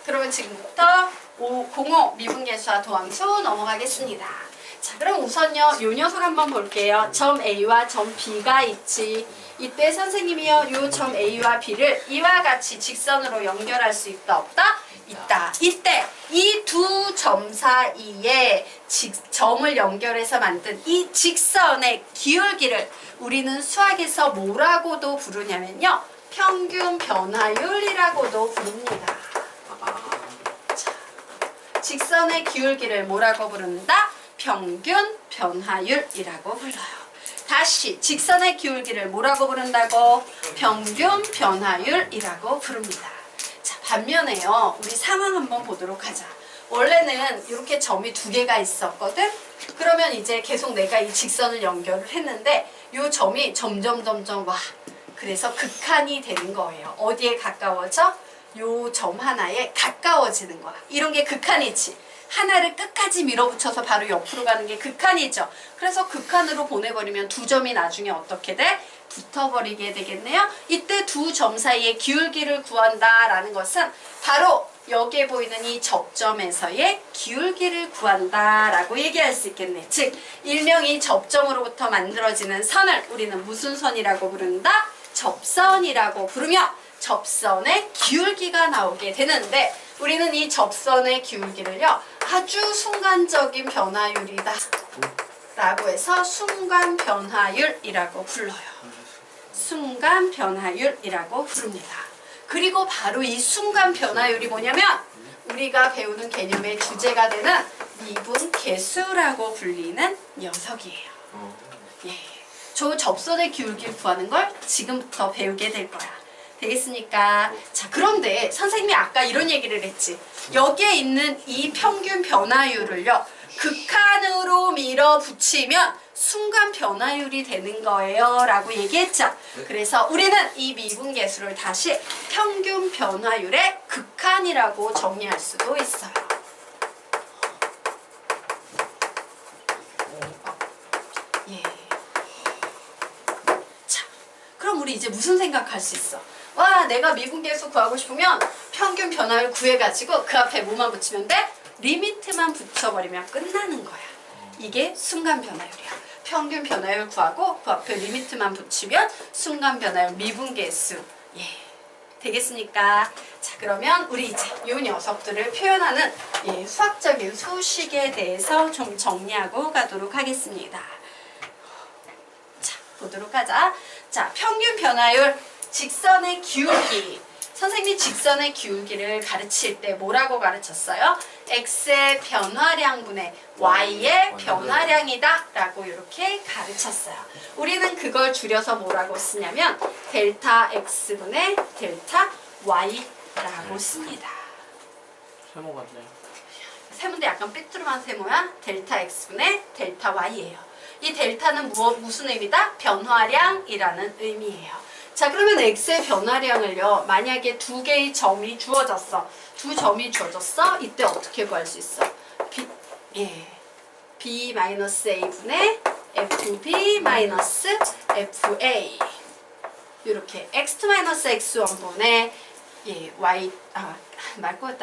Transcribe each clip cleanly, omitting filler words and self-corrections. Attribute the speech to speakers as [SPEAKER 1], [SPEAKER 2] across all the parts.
[SPEAKER 1] 그러면 지금부터 05 미분계수와 도함수 넘어가겠습니다. 자, 그럼 우선요, 요 녀석 한번 볼게요. 점 A와 점 B가 있지. 이때 선생님이요, 요 점 A와 B를 이와 같이 직선으로 연결할 수 있다, 없다? 있다. 이때 이 두 점 사이에 점을 연결해서 만든 이 직선의 기울기를 우리는 수학에서 뭐라고도 부르냐면요, 평균 변화율이라고도 부릅니다. 자, 직선의 기울기를 뭐라고 부른다? 평균 변화율이라고 불러요. 다시 직선의 기울기를 뭐라고 부른다고? 평균 변화율이라고 부릅니다. 자, 반면에요, 우리 상황 한번 보도록 하자. 원래는 이렇게 점이 두 개가 있었거든? 그러면 이제 계속 내가 이 직선을 연결을 했는데 이 점이 점점 와. 그래서 극한이 되는 거예요. 어디에 가까워져? 요 점 하나에 가까워지는 거야. 이런 게 극한이지. 하나를 끝까지 밀어붙여서 바로 옆으로 가는 게 극한이죠. 그래서 극한으로 보내버리면 두 점이 나중에 어떻게 돼? 붙어버리게 되겠네요. 이때 두 점 사이의 기울기를 구한다라는 것은 바로 여기에 보이는 이 접점에서의 기울기를 구한다라고 얘기할 수 있겠네. 즉, 일명 이 접점으로부터 만들어지는 선을 우리는 무슨 선이라고 부른다? 접선이라고 부르며 접선의 기울기가 나오게 되는데, 우리는 이 접선의 기울기를요, 아주 순간적인 변화율이다 라고 해서 순간 변화율이라고 불러요. 순간 변화율이라고 부릅니다. 그리고 바로 이 순간 변화율이 뭐냐면 우리가 배우는 개념의 주제가 되는 미분계수라고 불리는 녀석이에요. 예, 저 접선의 기울기를 구하는 걸 지금부터 배우게 될 거야. 되겠습니까? 자, 그런데 선생님이 아까 이런 얘기를 했지. 여기에 있는 이 평균 변화율을요, 극한으로 밀어붙이면 순간 변화율이 되는 거예요 라고 얘기했죠. 그래서 우리는 이 미분계수를 다시 평균 변화율의 극한이라고 정의할 수도 있어요. 예. 자, 그럼 우리 이제 무슨 생각할 수 있어? 와, 내가 미분계수 구하고 싶으면 평균 변화율 구해가지고 그 앞에 뭐만 붙이면 돼? 리미트만 붙여버리면 끝나는 거야. 이게 순간 변화율이야. 평균 변화율 구하고 그 앞에 리미트만 붙이면 순간 변화율 미분계수. 예, 되겠습니까? 자, 그러면 우리 이제 이 녀석들을 표현하는 수학적인 수식에 대해서 좀 정리하고 가도록 하겠습니다. 자, 보도록 하자. 자, 평균 변화율, 직선의 기울기. 선생님이 직선의 기울기를 가르칠 때 뭐라고 가르쳤어요? x의 변화량분의 y의 변화량이다 라고 이렇게 가르쳤어요. 우리는 그걸 줄여서 뭐라고 쓰냐면 델타 x분의 델타 y라고 씁니다.
[SPEAKER 2] 세모 같네요.
[SPEAKER 1] 세모인데 약간 삐뚤어한 세모야. 델타 x분의 델타 y예요. 이 델타는 무슨 의미다? 변화량이라는 의미예요. 자, 그러면 x의 변화량을요, 만약에 두 개의 점이 주어졌어. 두 점이 주어졌어. 이때 어떻게 구할 수 있어? b-a분의 fb-fa 이렇게 x2-x1분의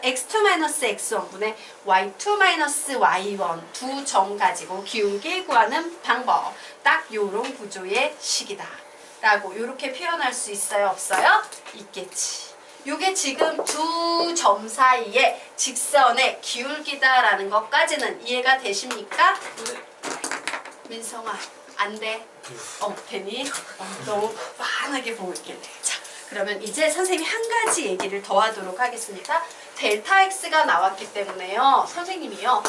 [SPEAKER 1] x2-x1분의 y2-y1 두 점 가지고 기울기 구하는 방법. 딱 요런 구조의 식이다 라고 이렇게 표현할 수 있어요? 없어요? 있겠지. 요게 지금 두 점 사이에 직선의 기울기다라는 것까지는 이해가 되십니까? 민성아, 안 돼. 되니? 너무 환하게 보고 있길래. 자, 그러면 이제 선생님이 한 가지 얘기를 더 하도록 하겠습니다. 델타 X가 나왔기 때문에요, 선생님이요,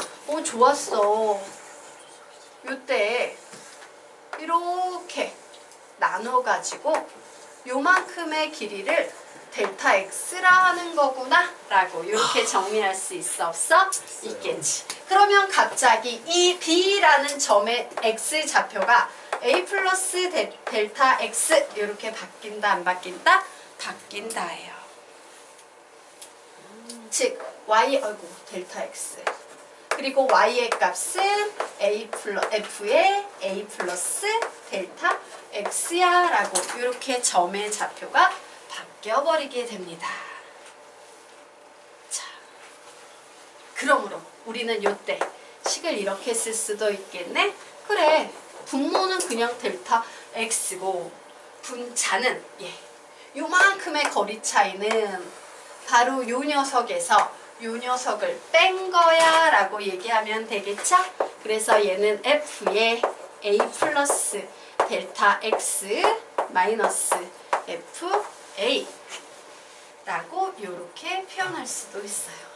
[SPEAKER 1] 좋았어. 요때 이렇게 나눠가지고 요만큼의 길이를 델타 x라 하는 거구나 라고 이렇게 정리할 수 있어? 없어? 있겠지. 그러면 갑자기 이 b라는 점의 x 좌표가 a 플러스 델타 x 이렇게 바뀐다, 안 바뀐다? 바뀐다예요. 즉 델타 x 그리고 y의 값은 f의 a 플러스 델타 x야 라고 이렇게 점의 좌표가 바뀌어버리게 됩니다. 자, 그러므로 우리는 요때 식을 이렇게 쓸 수도 있겠네. 그래, 분모는 그냥 델타 x고 분자는 요만큼의 거리 차이는 바로 요 녀석에서 요 녀석을 뺀 거야 라고 얘기하면 되겠죠? 그래서 얘는 f의 a 플러스 델타 x 마이너스 fa 라고 이렇게 표현할 수도 있어요.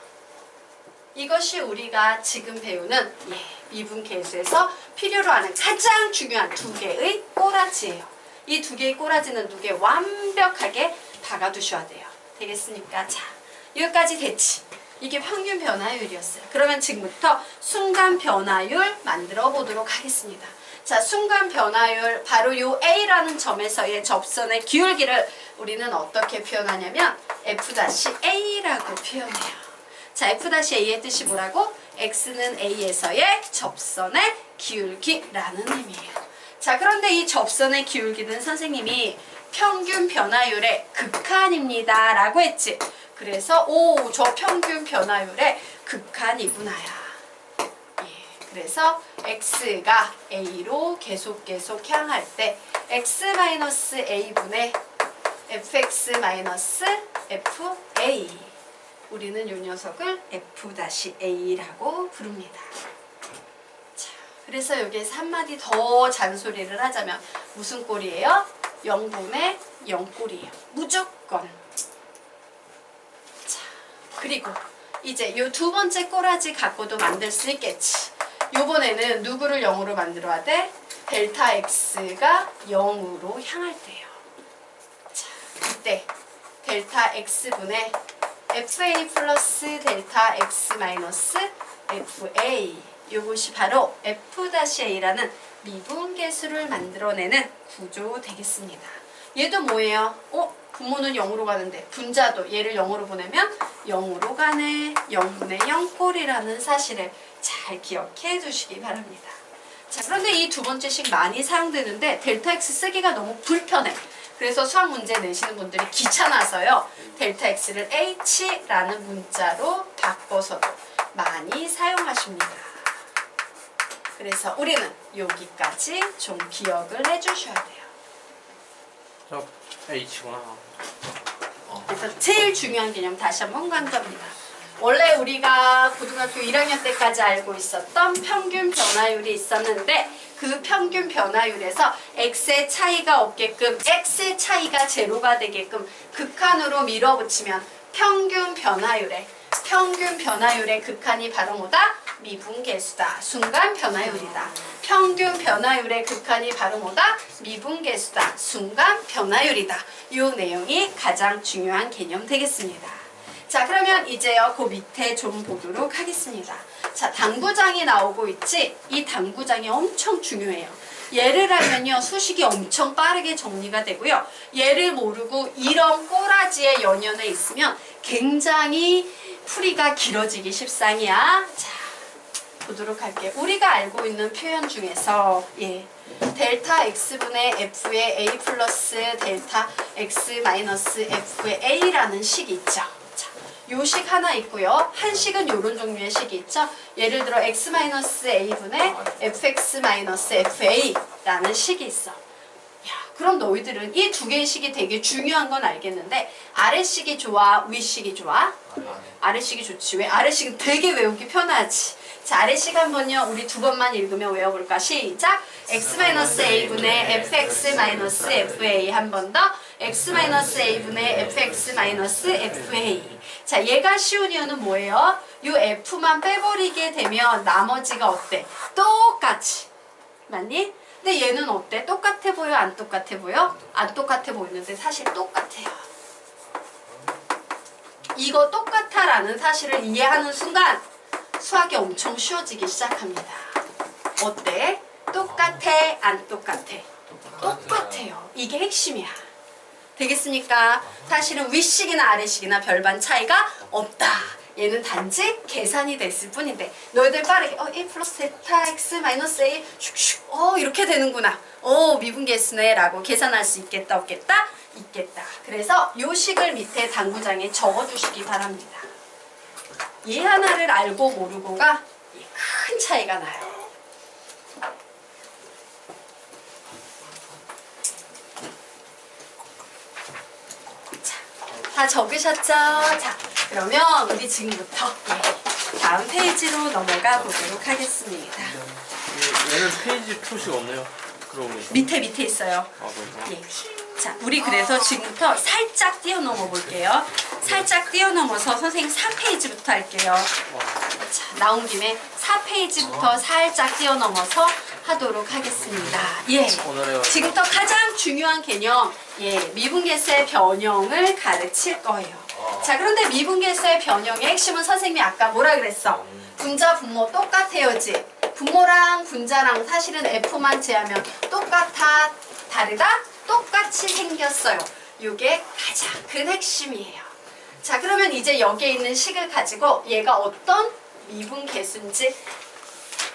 [SPEAKER 1] 이것이 우리가 지금 배우는 미분계수에서 필요로 하는 가장 중요한 두 개의 꼬라지예요. 이 두 개의 꼬라지는 두 개 완벽하게 박아두셔야 돼요. 되겠습니까? 자, 여기까지 됐지. 이게 평균 변화율이었어요. 그러면 지금부터 순간 변화율 만들어 보도록 하겠습니다. 자, 순간 변화율 바로 요 A라는 점에서의 접선의 기울기를 우리는 어떻게 표현하냐면 F-A라고 표현해요. 자, F-A의 뜻이 뭐라고? X는 A에서의 접선의 기울기라는 의미예요. 자, 그런데 이 접선의 기울기는 선생님이 평균 변화율의 극한입니다 라고 했지. 그래서 저 평균 변화율의 극한이구나야. 그래서 x가 a로 계속 향할 때 x-a분의 fx-fa 우리는 이 녀석을 f-a라고 부릅니다. 자, 그래서 여기에서 한마디 더 잔소리를 하자면 무슨 꼴이에요? 0분의 0꼴이에요. 무조건. 자, 그리고 이제 요 두 번째 꼬라지 갖고도 만들 수 있겠지. 요번에는 누구를 0으로 만들어야 돼? 델타 x가 0으로 향할 때요. 자, 이때 델타 x분의 fa 플러스 델타 x 마이너스 fa 요것이 바로 f-a라는 미분계수를 만들어내는 구조 되겠습니다. 얘도 뭐예요? 분모는 0으로 가는데 분자도 얘를 0으로 보내면 0으로 가네. 0분의 0꼴이라는 사실을 잘 기억해 두시기 바랍니다. 자, 그런데 이 두 번째 식 많이 사용되는데 델타 x 쓰기가 너무 불편해. 그래서 수학 문제 내시는 분들이 귀찮아서요. 델타 x를 h라는 문자로 바꿔서도 많이 사용하십니다. 그래서 우리는 여기까지 좀 기억을 해주셔야 돼요.
[SPEAKER 2] 저 H구나.
[SPEAKER 1] 그래서 제일 중요한 개념 다시 한번 강조합니다. 원래 우리가 고등학교 1학년 때까지 알고 있었던 평균 변화율이 있었는데 그 평균 변화율에서 x의 차이가 없게끔 x의 차이가 제로가 되게끔 극한으로 밀어붙이면 평균 변화율의 극한이 바로 뭐다? 미분계수다. 순간 변화율이다. 평균 변화율의 극한이 바로 뭐다? 미분계수다. 순간 변화율이다. 이 내용이 가장 중요한 개념 되겠습니다. 자, 그러면 이제요 그 밑에 좀 보도록 하겠습니다. 자, 당구장이 나오고 있지? 이 당구장이 엄청 중요해요. 얘를 알면요 수식이 엄청 빠르게 정리가 되고요. 얘를 모르고 이런 꼬라지의 연연에 있으면 굉장히 풀이가 길어지기 십상이야. 자, 보도록 할게요. 우리가 알고 있는 표현 중에서 델타 x분의 f의 a 플러스 델타 x 마이너스 f의 a라는 식이 있죠. 자, 요 식 하나 있고요. 한 식은 요런 종류의 식이 있죠. 예를 들어 x 마이너스 a분의 fx 마이너스 fa라는 식이 있어. 그럼 너희들은 이 두 개의 식이 되게 중요한 건 알겠는데 아래식이 좋아? 위식이 좋아? 아래식이 좋지. 왜? 아래식은 되게 외우기 편하지. 자, 아래식 한번요. 우리 두 번만 읽으면 외워볼까? 시작! x-a분의 fx-fa 한 번 더 x-a분의 fx-fa 자, 얘가 쉬운 이유는 뭐예요? 이 f만 빼버리게 되면 나머지가 어때? 똑같이. 맞니? 근데 얘는 어때? 똑같아 보여? 안 똑같아 보여? 안 똑같아 보이는데 사실 똑같아요. 이거 똑같아 라는 사실을 이해하는 순간 수학이 엄청 쉬워지기 시작합니다. 어때? 똑같아? 안 똑같아? 똑같아요. 이게 핵심이야. 되겠습니까? 사실은 윗식이나 아래식이나 별반 차이가 없다. 얘는 단지 계산이 됐을 뿐인데 너희들 빠르게 1 플러스 델타 x 마이너스 a 슉슉 이렇게 되는구나. 미분계수네 라고 계산할 수 있겠다 없겠다? 있겠다. 그래서 요 식을 밑에 당구장에 적어주시기 바랍니다. 얘 하나를 알고 모르고가 큰 차이가 나요. 자, 다 적으셨죠? 자, 그러면 우리 지금부터 다음 페이지로 넘어가 보도록 하겠습니다.
[SPEAKER 2] 얘는 페이지 표시가 없네요. 그러고 보니까.
[SPEAKER 1] 밑에 있어요.
[SPEAKER 2] 아, 그렇구나.
[SPEAKER 1] 예. 자, 우리 그래서 지금부터 살짝 뛰어넘어 볼게요. 살짝 뛰어넘어서 선생님 4페이지부터 할게요. 자, 나온 김에 4페이지부터 살짝 뛰어넘어서 하도록 하겠습니다. 예.
[SPEAKER 2] 오늘의
[SPEAKER 1] 지금부터 가장 중요한 개념, 미분계수의 변형을 가르칠 거예요. 자, 그런데 미분계수의 변형의 핵심은 선생님이 아까 뭐라 그랬어? 분자, 분모 똑같아요지. 분모랑 분자랑 사실은 F만 제하면 똑같아, 다르다? 똑같이 생겼어요. 이게 가장 큰 핵심이에요. 자, 그러면 이제 여기에 있는 식을 가지고 얘가 어떤 미분계수인지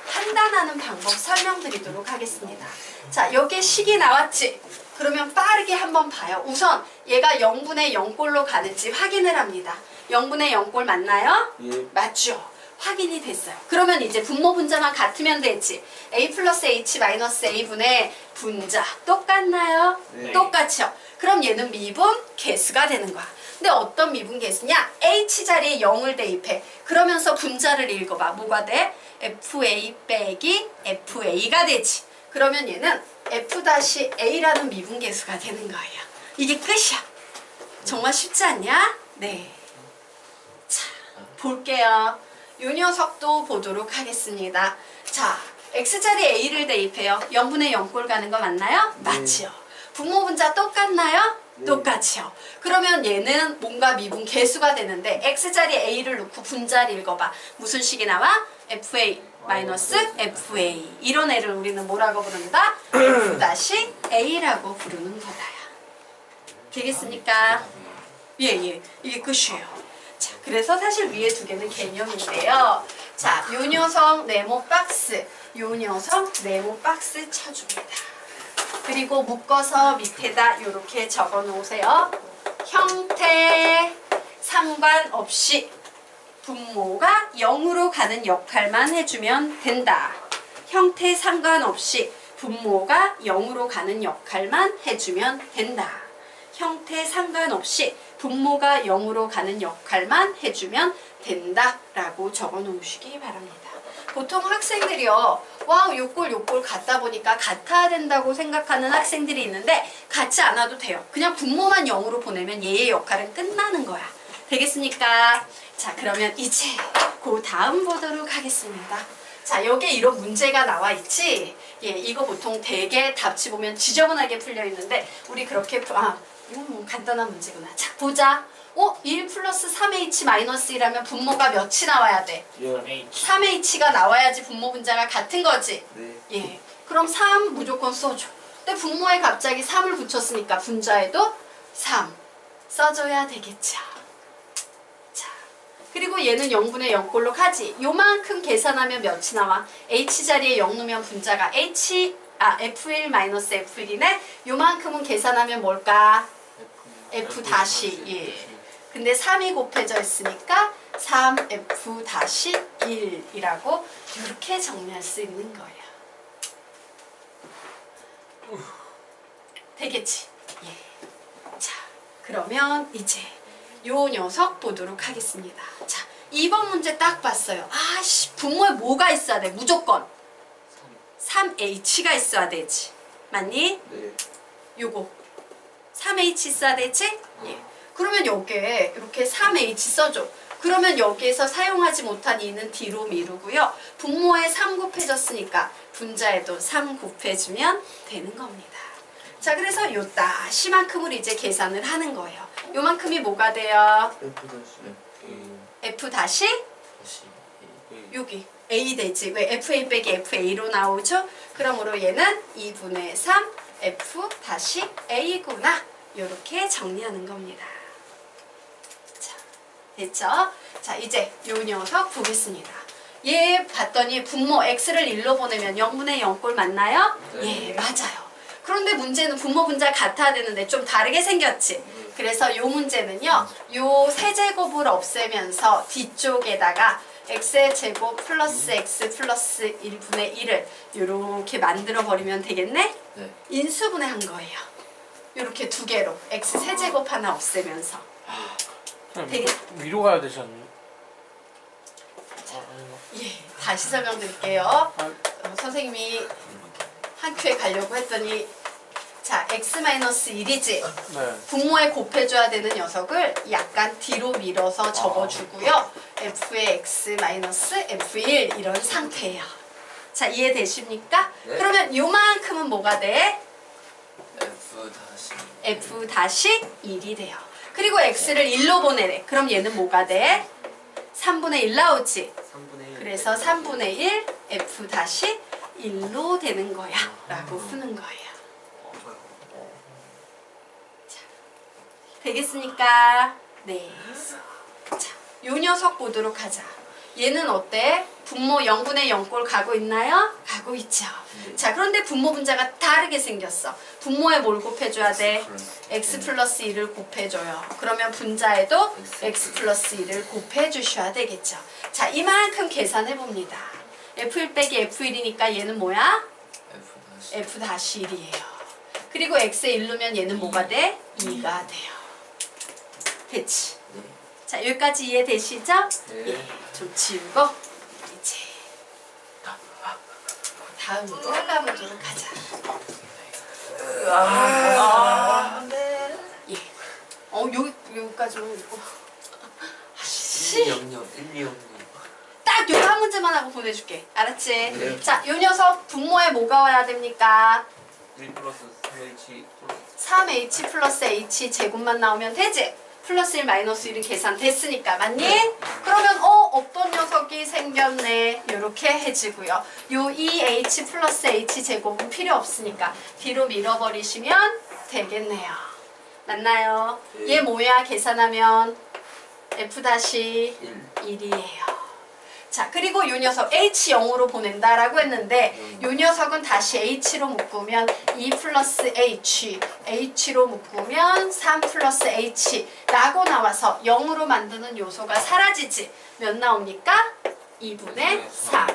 [SPEAKER 1] 판단하는 방법 설명드리도록 하겠습니다. 자, 여기에 식이 나왔지? 그러면 빠르게 한번 봐요. 우선 얘가 0분의 0꼴로 가는지 확인을 합니다. 0분의 0꼴 맞나요?
[SPEAKER 3] 예.
[SPEAKER 1] 맞죠? 확인이 됐어요. 그러면 이제 분모 분자만 같으면 되지. A 플러스 H 마이너스 A분의 분자 똑같나요?
[SPEAKER 3] 네.
[SPEAKER 1] 똑같죠. 그럼 얘는 미분 계수가 되는 거야. 근데 어떤 미분 계수냐? H 자리에 0을 대입해. 그러면서 분자를 읽어봐. 뭐가 돼? FA 빼기 FA가 되지. 그러면 얘는 F-A라는 미분 계수가 되는 거예요. 이게 끝이야. 정말 쉽지 않냐? 네. 자, 볼게요. 이 녀석도 보도록 하겠습니다. 자, X자리에 A를 대입해요. 0분의 0꼴 가는 거 맞나요?
[SPEAKER 3] 네.
[SPEAKER 1] 맞지요. 분모 분자 똑같나요?
[SPEAKER 3] 네.
[SPEAKER 1] 똑같이요. 그러면 얘는 뭔가 미분 계수가 되는데 X자리에 A를 넣고 분자를 읽어봐. 무슨 식이 나와? FA 마이너스 FA. 이런 애를 우리는 뭐라고 부른다? F-A라고 부르는 거다요. 되겠습니까? 예. 이게 끝이에요. 자, 그래서 사실 위에 두 개는 개념인데요. 자, 요 녀석 네모 박스, 요 녀석 네모 박스 쳐줍니다. 그리고 묶어서 밑에다 이렇게 적어 놓으세요. 형태 상관없이 분모가 0으로 가는 역할만 해주면 된다. 형태 상관없이 분모가 0으로 가는 역할만 해주면 된다. 형태 상관없이 분모가 0으로 가는 역할만 해주면 된다 라고 적어 놓으시기 바랍니다. 보통 학생들이요, 와우 요꼴 같다 보니까 같아야 된다고 생각하는 학생들이 있는데 같지 않아도 돼요. 그냥 분모만 0으로 보내면 얘의 역할은 끝나는 거야. 되겠습니까? 자, 그러면 이제 그 다음 보도록 하겠습니다. 자, 여기에 이런 문제가 나와 있지? 예, 이거 보통 되게 답지 보면 지저분하게 풀려 있는데 우리 그렇게 이건 뭐 간단한 문제구나. 자, 보자. 1 플러스 3H 마이너스 1하면 분모가 몇이 나와야 돼?
[SPEAKER 3] 예.
[SPEAKER 1] 3H가 나와야지 분모 분자가 같은 거지?
[SPEAKER 3] 네.
[SPEAKER 1] 예. 그럼 3 무조건 써줘. 근데 분모에 갑자기 3을 붙였으니까 분자에도 3 써줘야 되겠죠. 자, 그리고 얘는 0분의 0꼴로 가지. 요만큼 계산하면 몇이 나와? H자리에 0 넣으면 분자가 F1 마이너스 F1이네. 요만큼은 계산하면 뭘까? F 다시 1. 근데 3이 곱해져 있으니까 3F-1이라고 이렇게 정리할 수 있는 거예요. 되겠지? 예. 자, 그러면 이제 요 녀석 보도록 하겠습니다. 자, 2번 문제 딱 봤어요. 분모에 뭐가 있어야 돼? 무조건 3H가 있어야 되지. 맞니?
[SPEAKER 3] 네.
[SPEAKER 1] 요거 3H 있어야 되지? 예. 그러면 여기에 이렇게 3H 써줘. 그러면 여기에서 사용하지 못한 2는 D로 미루고요. 분모에 3 곱해졌으니까 분자에도 3 곱해주면 되는 겁니다. 자, 그래서 요 다시만큼을 이제 계산을 하는 거예요. 요만큼이 뭐가 돼요? F 다시 여기 A 되지. 왜 FA 빼기 FA로 나오죠? 그러므로 얘는 2분의 3 F 다시 A구나. 이렇게 정리하는 겁니다. 자, 됐죠? 자, 이제 요 녀석 보겠습니다. 얘 봤더니 분모 X를 1로 보내면 0분의 0꼴 맞나요?
[SPEAKER 3] 네.
[SPEAKER 1] 예, 맞아요. 그런데 문제는 분모 분자 같아야 되는데 좀 다르게 생겼지? 그래서 요 문제는요. 요 세제곱을 없애면서 뒤쪽에다가 x의 제곱 플러스 x 플러스 1분의 1을 이렇게 만들어 버리면 되겠네?
[SPEAKER 3] 네.
[SPEAKER 1] 인수분해한 거예요. 이렇게 두 개로 x 세제곱 하나 없애면서. 되게-
[SPEAKER 2] 위로 가야 되지 않나요?
[SPEAKER 1] 예, 다시 설명드릴게요. 선생님이 한 큐에 가려고 했더니 자, x-1이지.
[SPEAKER 2] 네.
[SPEAKER 1] 분모에 곱해줘야 되는 녀석을 약간 뒤로 밀어서 적어주고요. f의 x f1 이런 상태예요. 자, 이해되십니까?
[SPEAKER 3] 네.
[SPEAKER 1] 그러면 요만큼은 뭐가 돼?
[SPEAKER 3] F
[SPEAKER 1] f 1이 돼요. 그리고 x를 1로 보내래. 그럼 얘는 뭐가 돼? 3분의 1 나오지.
[SPEAKER 3] 3분의 1.
[SPEAKER 1] 그래서 3분의 1 f 1로 되는 거야. 라고 푸는 거예요. 되겠습니까? 네. 자, 요 녀석 보도록 하자. 얘는 어때? 분모 0분의 0꼴 가고 있나요? 가고 있죠. 자, 그런데 분모 분자가 다르게 생겼어. 분모에 뭘 곱해줘야 돼? x 플러스 1을 곱해줘요. 그러면 분자에도 x 플러스 1을 곱해주셔야 되겠죠. 자, 이만큼 계산해봅니다. f1 빼기 f1이니까 얘는 뭐야?
[SPEAKER 3] F 다시.
[SPEAKER 1] f-1이에요. 그리고 x에 1루면 얘는 뭐가 돼? 2가 돼요. 됐지?
[SPEAKER 3] 네.
[SPEAKER 1] 자, 여기까지 이해되시죠?
[SPEAKER 3] 네.
[SPEAKER 1] 좀 지우고 이제 다음 꼴라보도록 하자. 예. 여기까지만 읽고.
[SPEAKER 3] 120 120.
[SPEAKER 1] 딱 요 한 문제만 하고 보내줄게. 알았지?
[SPEAKER 3] 네.
[SPEAKER 1] 자, 요 녀석 분모에 뭐가 와야 됩니까?
[SPEAKER 3] 1 플러스 3H 플러스
[SPEAKER 1] 3h 플러스 h 제곱만 나오면 되지? 플러스 1 마이너스 1은 계산됐으니까 맞니? 그러면 어떤 녀석이 생겼네 이렇게 해지고요. 요 2h 플러스 h 제곱은 필요 없으니까 뒤로 밀어버리시면 되겠네요. 맞나요?
[SPEAKER 3] 네.
[SPEAKER 1] 얘 뭐야 계산하면 f-1이에요.
[SPEAKER 3] 1.
[SPEAKER 1] 자, 그리고 요 녀석 h0으로 보낸다라고 했는데 요 녀석은 다시 h로 묶으면 2 플러스 h, h로 묶으면 3 플러스 h 라고 나와서 0으로 만드는 요소가 사라지지. 몇 나옵니까? 2분의 3.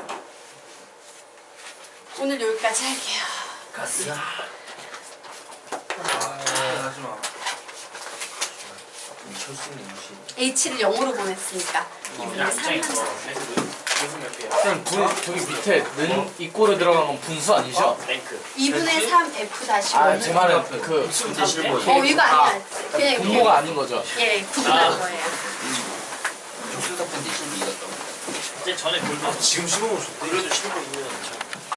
[SPEAKER 1] 오늘 여기까지 할게요.
[SPEAKER 3] 가스. 하지마. 철수님 무시.
[SPEAKER 1] h를 0으로 보냈으니까 2분의 3만 나와요.
[SPEAKER 2] 그럼 저기 밑에 는 이꼴에 들어간 건 분수 아니죠?
[SPEAKER 1] 2분의 3 f 다시
[SPEAKER 2] 아, 제
[SPEAKER 1] 1.
[SPEAKER 2] 말은 그
[SPEAKER 3] 되실 분.
[SPEAKER 1] 이거 아니야. 그냥
[SPEAKER 2] 분모가 아닌 거죠.
[SPEAKER 1] 예, 구분한 거예요.
[SPEAKER 3] 수사분 되실 분 이겼다.
[SPEAKER 4] 이제 전에 골반 지금 15분 줬대. 그래도 15분 있는